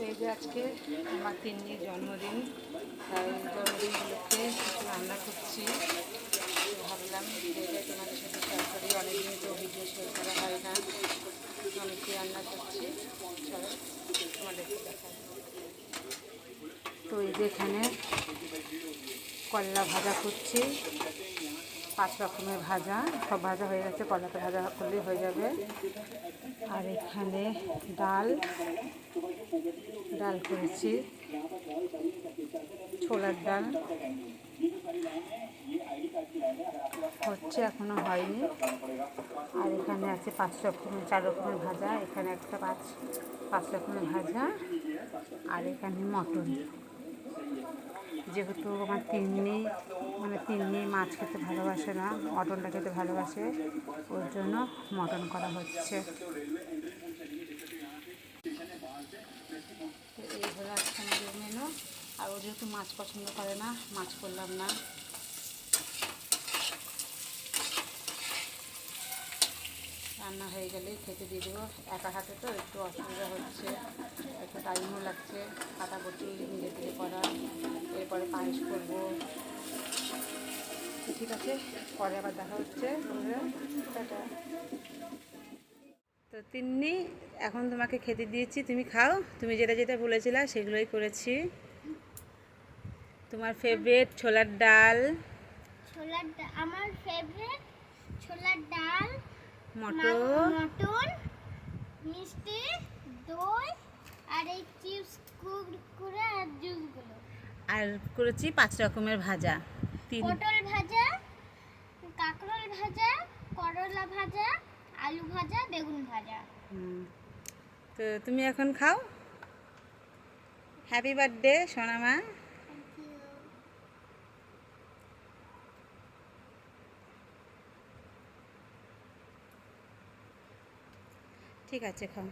এই যে আজকে আমার তিন্নির জন্মদিন, তাই জন্মদিন উপলক্ষে কিছু রান্না করছি। ভাবলাম এটা তোমাদের সাথে শেয়ার করি, অনেকদিন তো ভিডিও শেয়ার করা হয় না। আমি কি রান্না করছি চলো তোমাদেরকে দেখাই। তো এই যে এখানে করলা ভাজা করছি, 5 রকমের ভাজা, সব ভাজা হয়ে গেছে, করলাটা ভাজা করলেই হয়ে যাবে। আর এখানে ডাল করেছি, ছোলার ডাল হচ্ছে, এখনো হয়নি। আর এখানে আছে 4 রকমের ভাজা, এখানে একটা 5 রকমের ভাজা। আর এখানে মটন, যেহেতু আমার তিন্নি মাছ খেতে ভালোবাসে না, মটনটা খেতে ভালোবাসে, ওর জন্য মটন করা হচ্ছে। তো এই হলো আজকে আমাদের মেনু। আর ও যেহেতু মাছ পছন্দ করে না, মাছ করলাম না। রান্না হয়ে গেলেই খেতে দিয়ে দেবো। একা হাতে তো একটু অসুবিধা হচ্ছে, একটু টাইমও লাগছে, কাটাকুটি নিজে থেকে করা, এরপরে পায়েস করবো। ঠিক আছে, পরে আবার দেখা হচ্ছে। টাটা। তো তিন্নি, এখন তোমাকে খেতে দিয়েছি, তুমি খাও। তুমি যেটা যেটা বলেছিলা সেগুলোই করেছি। তোমার ফেভারিট ছোলার ডাল, আমার ফেভারিট ছোলার ডাল, মটন, মিষ্টি, দই, আর এই চিপস, কুরকুরে আর জুসগুলো। আর করেছি 5 রকমের ভাজা, পটল ভাজা, কাঁকরোল ভাজা, করলা ভাজা, আলু ভাজা, বেগুন ভাজা। তো তুমি এখন খাও। হ্যাপি বার্থডে সোনামা। ঠিক আছে, খাও।